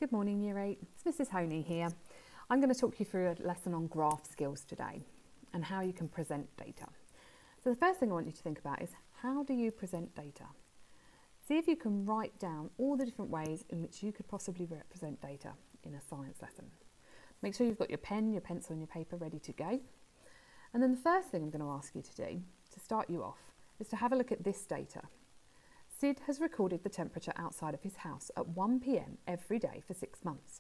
Good morning, Year 8. It's Mrs. Honey here. I'm going to talk you through a lesson on graph skills today and how you can present data. So the first thing I want you to think about is, how do you present data? See if you can write down all the different ways in which you could possibly represent data in a science lesson. Make sure you've got your pen, your pencil and your paper ready to go. And then the first thing I'm going to ask you to do, to start you off, is to have a look at this data. Sid has recorded the temperature outside of his house at 1 p.m. every day for 6 months.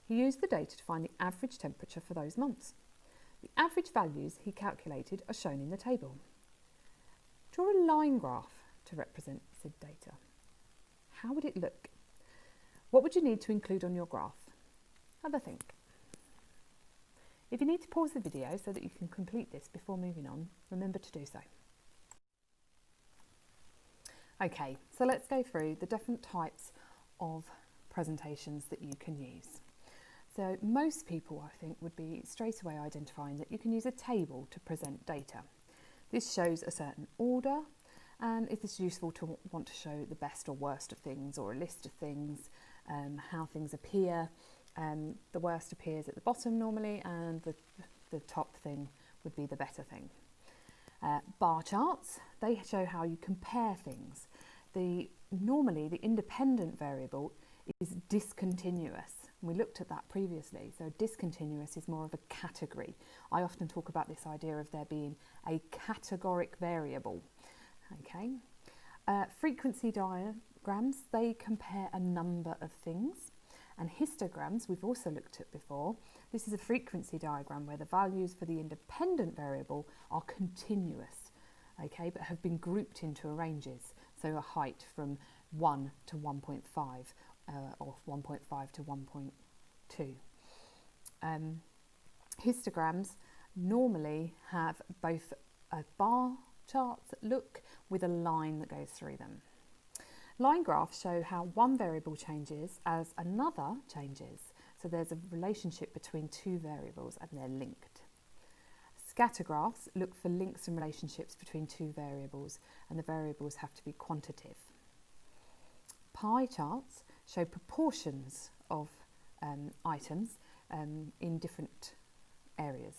He used the data to find the average temperature for those months. The average values he calculated are shown in the table. Draw a line graph to represent Sid data. How would it look? What would you need to include on your graph? Have a think. If you need to pause the video so that you can complete this before moving on, remember to do so. Okay, so let's go through the different types of presentations that you can use. So most people, I think, would be straight away identifying that you can use a table to present data. This shows a certain order, and it is useful to want to show the best or worst of things, or a list of things, how things appear. The worst appears at the bottom normally, and the top thing would be the better thing. Bar charts, they show how you compare things. Normally the independent variable is discontinuous. We looked at that previously. So discontinuous is more of a category. I often talk about this idea of there being a categoric variable. Okay. Frequency diagrams, they compare a number of things. And histograms, we've also looked at before. This is a frequency diagram where the values for the independent variable are continuous, okay, but have been grouped into ranges. So a height from 1 to 1.5 or 1.5 to 1.2. Histograms normally have both a bar chart look with a line that goes through them. Line graphs show how one variable changes as another changes. So there's a relationship between two variables and they're linked. Scatter graphs look for links and relationships between two variables, and the variables have to be quantitative. Pie charts show proportions of items in different areas.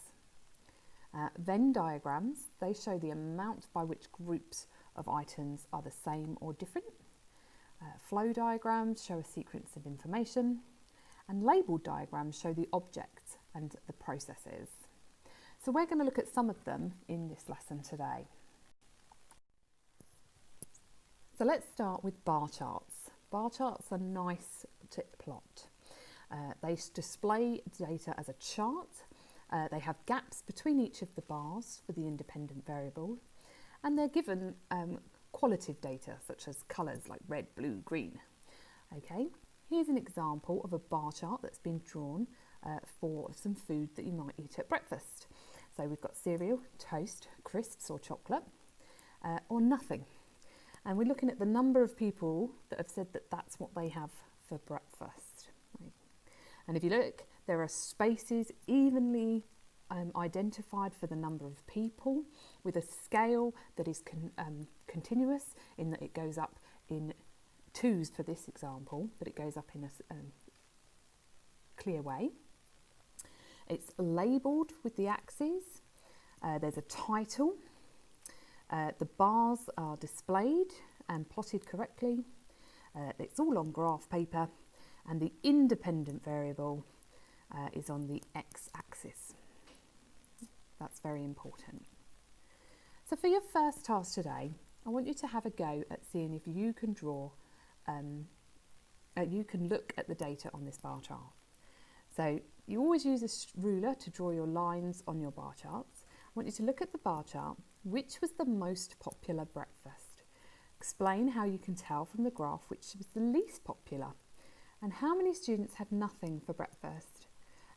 Venn diagrams, they show the amount by which groups of items are the same or different. Flow diagrams show a sequence of information, and labelled diagrams show the objects and the processes. So we're going to look at some of them in this lesson today. So let's start with bar charts. Bar charts are nice to plot. They display data as a chart. They have gaps between each of the bars for the independent variable, and they're given qualitative data such as colours like red, blue, green. Okay, here's an example of a bar chart that's been drawn for some food that you might eat at breakfast. So we've got cereal, toast, crisps or chocolate, or nothing. And we're looking at the number of people that have said that that's what they have for breakfast. Right. And if you look, there are spaces evenly identified for the number of people, with a scale that is continuous in that it goes up in twos for this example, but it goes up in a clear way. It's labelled with the axes. There's a title. The bars are displayed and plotted correctly. It's all on graph paper, and the independent variable is on the x-axis. That's very important. So for your first task today, I want you to have a go at seeing if you can draw, you can look at the data on this bar chart. So you always use a ruler to draw your lines on your bar charts. I want you to look at the bar chart. Which was the most popular breakfast? Explain how you can tell from the graph which was the least popular, and how many students had nothing for breakfast.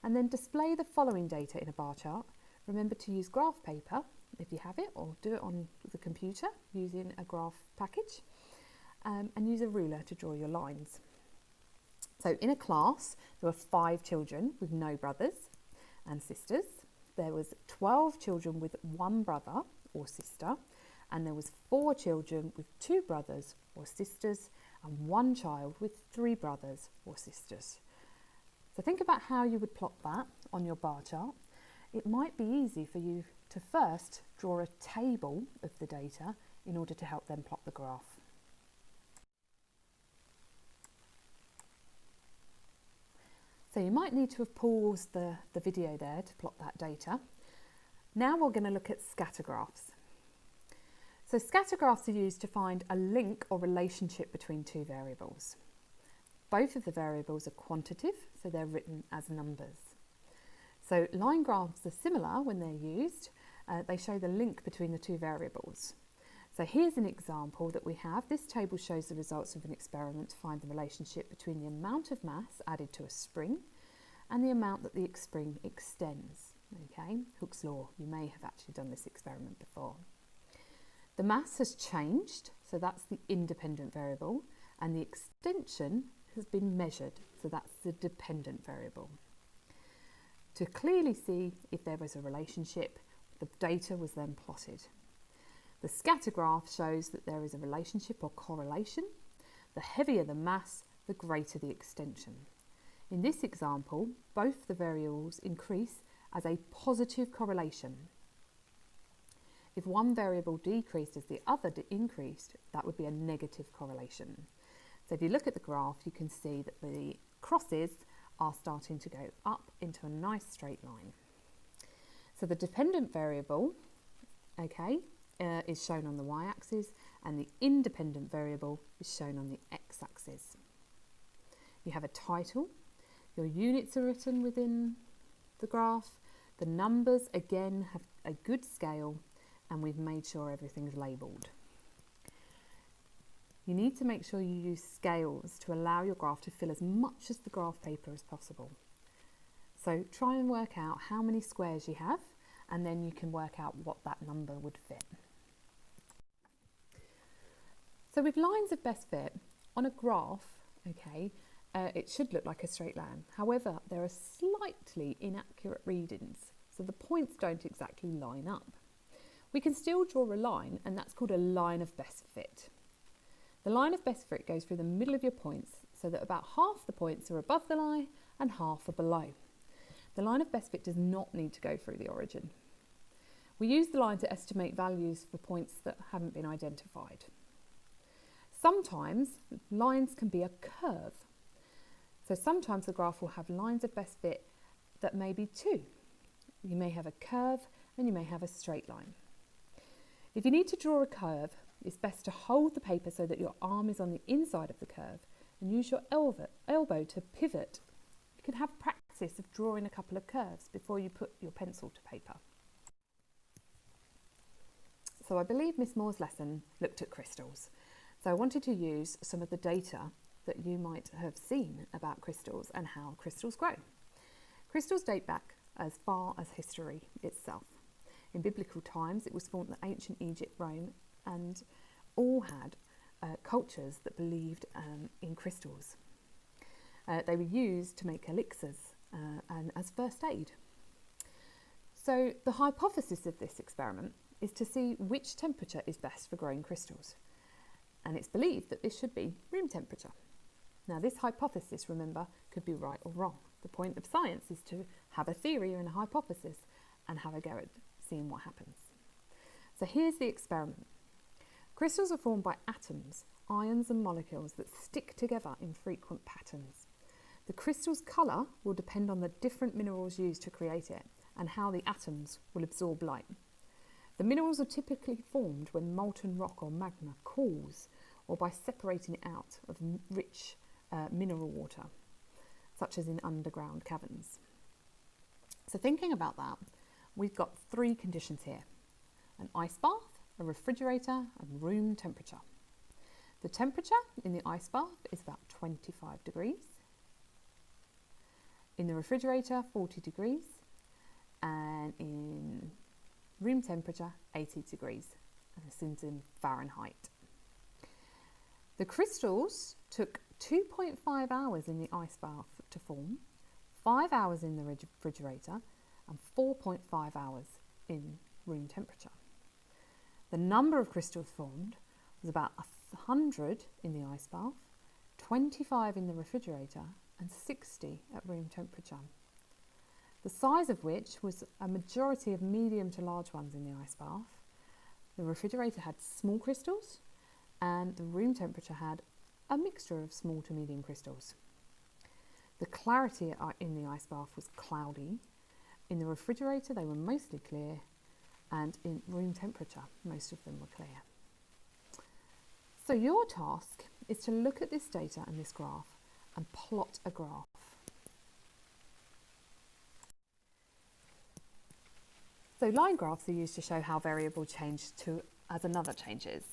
And then display the following data in a bar chart. Remember to use graph paper if you have it, or do it on the computer using a graph package, and use a ruler to draw your lines. So in a class, there were 5 children with no brothers and sisters. There was 12 children with 1 brother or sister, and there was 4 children with 2 brothers or sisters, and 1 child with 3 brothers or sisters. So think about how you would plot that on your bar chart. It might be easy for you to first draw a table of the data in order to help them plot the graph. So you might need to have paused the video there to plot that data. Now we're going to look at scatter graphs. So scatter graphs are used to find a link or relationship between two variables. Both of the variables are quantitative, so they're written as numbers. So line graphs are similar when they're used. They show the link between the two variables. So here's an example that we have. This table shows the results of an experiment to find the relationship between the amount of mass added to a spring and the amount that the spring extends. Okay, Hooke's law, you may have actually done this experiment before. The mass has changed, so that's the independent variable, and the extension has been measured, so that's the dependent variable. To clearly see if there was a relationship, the data was then plotted. The scatter graph shows that there is a relationship or correlation. The heavier the mass, the greater the extension. In this example, both the variables increase as a positive correlation. If one variable decreased as the other increased, that would be a negative correlation. So if you look at the graph, you can see that the crosses are starting to go up into a nice straight line. So the dependent variable, okay, is shown on the y-axis, and the independent variable is shown on the x-axis. You have a title, your units are written within the graph, the numbers again have a good scale, and we've made sure everything's labelled. You need to make sure you use scales to allow your graph to fill as much of the graph paper as possible. So try and work out how many squares you have, and then you can work out what that number would fit. So with lines of best fit, on a graph, okay, it should look like a straight line. However, there are slightly inaccurate readings, so the points don't exactly line up. We can still draw a line, and that's called a line of best fit. The line of best fit goes through the middle of your points, so that about half the points are above the line and half are below. The line of best fit does not need to go through the origin. We use the line to estimate values for points that haven't been identified. Sometimes lines can be a curve. So sometimes the graph will have lines of best fit that may be two. You may have a curve and you may have a straight line. If you need to draw a curve, it's best to hold the paper so that your arm is on the inside of the curve and use your elbow to pivot. You can have practice of drawing a couple of curves before you put your pencil to paper. So I believe Miss Moore's lesson looked at crystals. So I wanted to use some of the data that you might have seen about crystals and how crystals grow. Crystals date back as far as history itself. In biblical times, it was thought that ancient Egypt, Rome, and all had cultures that believed in crystals. They were used to make elixirs and as first aid. So the hypothesis of this experiment is to see which temperature is best for growing crystals. And it's believed that this should be room temperature. Now this hypothesis, remember, could be right or wrong. The point of science is to have a theory and a hypothesis and have a go at seeing what happens. So here's the experiment. Crystals are formed by atoms, ions and molecules that stick together in frequent patterns. The crystal's colour will depend on the different minerals used to create it and how the atoms will absorb light. The minerals are typically formed when molten rock or magma cools or by separating it out of rich mineral water, such as in underground caverns. So thinking about that, we've got three conditions here: an ice bath, a refrigerator and room temperature. The temperature in the ice bath is about 25 degrees. In the refrigerator, 40 degrees. And in room temperature, 80 degrees. And this is in Fahrenheit. The crystals took 2.5 hours in the ice bath to form, 5 hours in the refrigerator, and 4.5 hours in room temperature. The number of crystals formed was about 100 in the ice bath, 25 in the refrigerator, and 60 at room temperature, the size of which was a majority of medium to large ones in the ice bath. The refrigerator had small crystals and the room temperature had a mixture of small to medium crystals. The clarity in the ice bath was cloudy. In the refrigerator they were mostly clear, and in room temperature most of them were clear. So your task is to look at this data and this graph and plot a graph. So line graphs are used to show how variable change as another changes.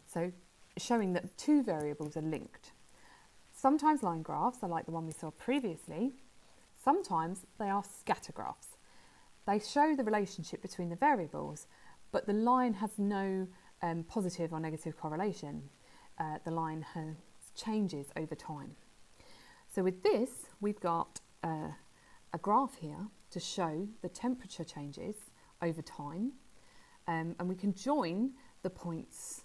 So showing that two variables are linked. Sometimes line graphs are like the one we saw previously. Sometimes they are scatter graphs. They show the relationship between the variables, but the line has no positive or negative correlation. The line changes over time. So with this, we've got a graph here to show the temperature changes over time, and we can join the points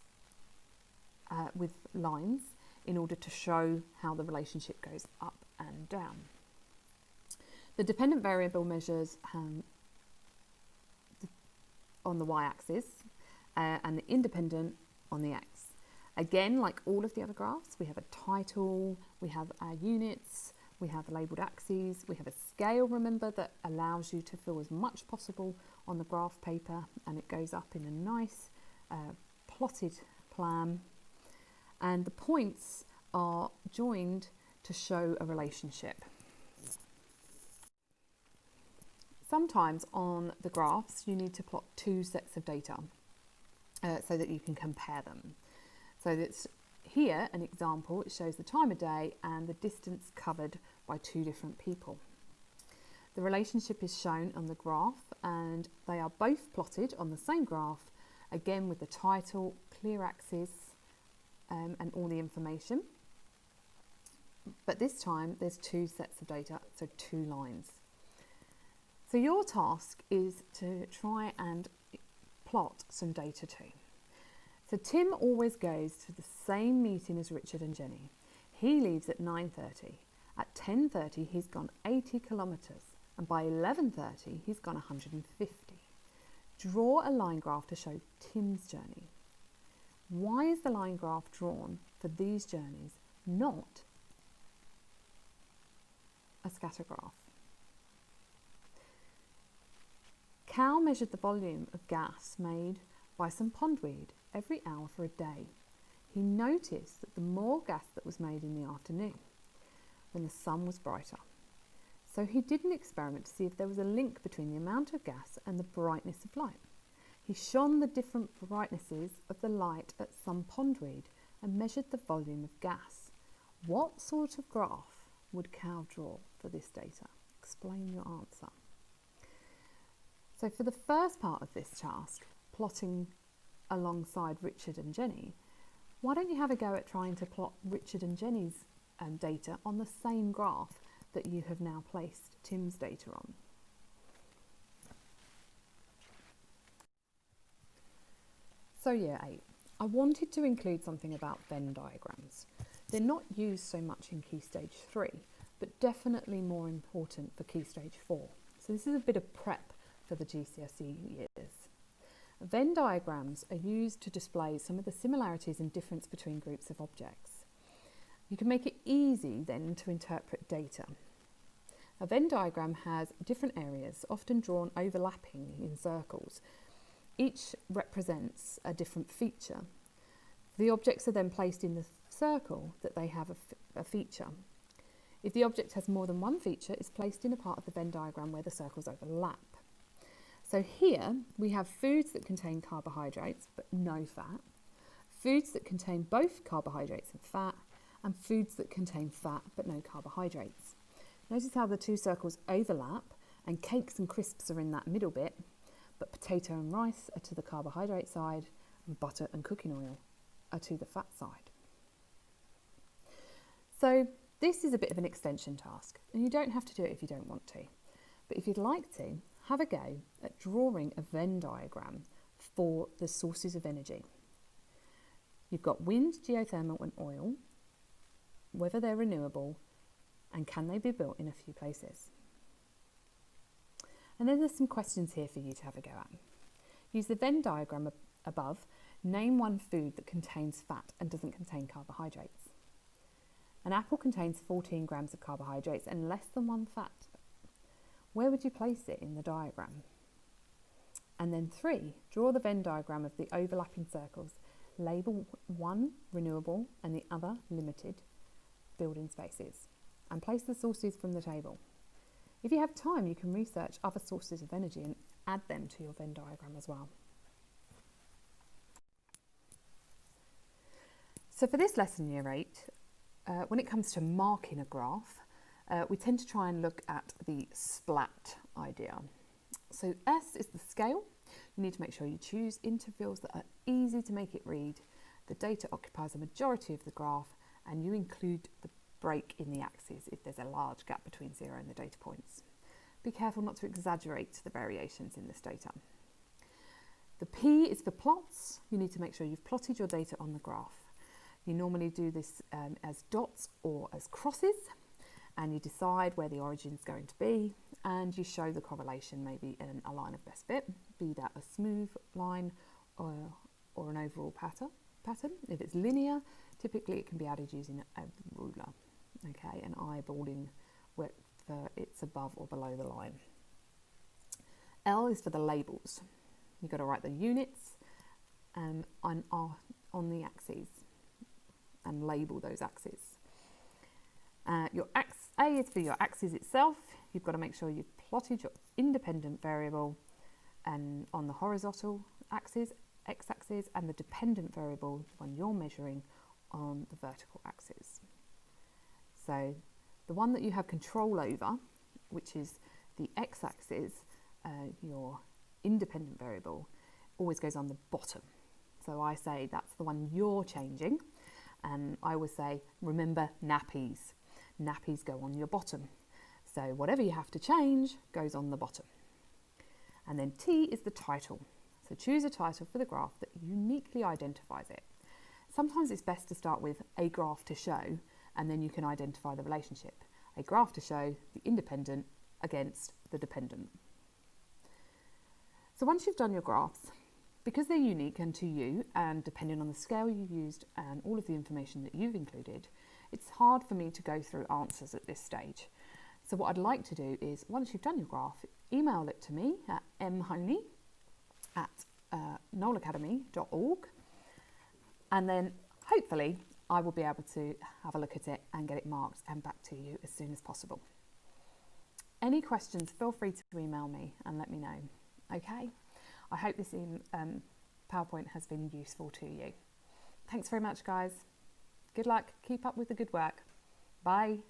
with lines in order to show how the relationship goes up and down. The dependent variable measures on the y-axis and the independent on the x. Again, like all of the other graphs, we have a title, we have our units, we have labelled axes, we have a scale, remember, that allows you to fill as much possible on the graph paper, and it goes up in a nice plotted plan. And the points are joined to show a relationship. Sometimes on the graphs you need to plot two sets of data so that you can compare them. So that's here an example. It shows the time of day and the distance covered by two different people. The relationship is shown on the graph, and they are both plotted on the same graph, again with the title, clear axis, and all the information. But this time there's two sets of data, so two lines. So your task is to try and plot some data too. So Tim always goes to the same meeting as Richard and Jenny. He leaves at 9:30. At 10:30 he's gone 80 kilometres, and by 11:30 he's gone 150. Draw a line graph to show Tim's journey. Why is the line graph drawn for these journeys, not a scatter graph? Cal measured the volume of gas made by some pondweed every hour for a day. He noticed that the more gas that was made in the afternoon, when the sun was brighter. So he did an experiment to see if there was a link between the amount of gas and the brightness of light. He shone the different brightnesses of the light at some pondweed and measured the volume of gas. What sort of graph would Cal draw for this data? Explain your answer. So for the first part of this task, plotting alongside Richard and Jenny, why don't you have a go at trying to plot Richard and Jenny's data on the same graph that you have now placed Tim's data on? So year 8, I wanted to include something about Venn diagrams. They're not used so much in Key Stage 3, but definitely more important for Key Stage 4. So this is a bit of prep for the GCSE years. Venn diagrams are used to display some of the similarities and difference between groups of objects. You can make it easy then to interpret data. A Venn diagram has different areas, often drawn overlapping in circles. Each represents a different feature. The objects are then placed in the circle that they have a feature. If the object has more than one feature, it's placed in a part of the Venn diagram where the circles overlap. So here we have foods that contain carbohydrates but no fat, foods that contain both carbohydrates and fat, and foods that contain fat but no carbohydrates. Notice how the two circles overlap, and cakes and crisps are in that middle bit, but potato and rice are to the carbohydrate side, and butter and cooking oil are to the fat side. So this is a bit of an extension task, and you don't have to do it if you don't want to. But if you'd like to, have a go at drawing a Venn diagram for the sources of energy. You've got wind, geothermal and oil, whether they're renewable, And can they be built in a few places? And then there's some questions here for you to have a go at. Use the Venn diagram above. Name one food that contains fat and doesn't contain carbohydrates. An apple contains 14 grams of carbohydrates and less than 1 fat. Where would you place it in the diagram? And then 3, draw the Venn diagram of the overlapping circles. Label one renewable and the other limited building spaces and place the sources from the table. If you have time, you can research other sources of energy and add them to your Venn diagram as well. So for this lesson, Year 8, when it comes to marking a graph, we tend to try and look at the splat idea. So S is the scale. You need to make sure you choose intervals that are easy to make it read. The data occupies a majority of the graph, and you include the break in the axes if there's a large gap between 0 and the data points. Be careful not to exaggerate the variations in this data. The P is for plots. You need to make sure you've plotted your data on the graph. You normally do this as dots or as crosses, and you decide where the origin is going to be, and you show the correlation maybe in a line of best fit, be that a smooth line or an overall pattern. If it's linear, typically it can be added using a ruler, okay, and eyeballing whether it's above or below the line. L is for the labels. You've got to write the units on the axes and label those axes. A is for your axis itself. You've got to make sure you've plotted your independent variable and on the horizontal axis, x-axis, and the dependent variable, the one you're measuring, on the vertical axis. So the one that you have control over, which is the x-axis, your independent variable, always goes on the bottom. So I say that's the one you're changing, and I always say, remember nappies. Nappies go on your bottom. So whatever you have to change goes on the bottom. And then T is the title. So choose a title for the graph that uniquely identifies it. Sometimes it's best to start with a graph to show, and then you can identify the relationship. A graph to show the independent against the dependent. So once you've done your graphs, because they're unique and to you, and depending on the scale you used and all of the information that you've included, it's hard for me to go through answers at this stage. So what I'd like to do is, once you've done your graph, email it to me at mhoney@knoleacademy.org, and then hopefully I will be able to have a look at it and get it marked and back to you as soon as possible. Any questions, feel free to email me and let me know. Okay, I hope this PowerPoint has been useful to you. Thanks very much, guys. Good luck. Keep up with the good work. Bye.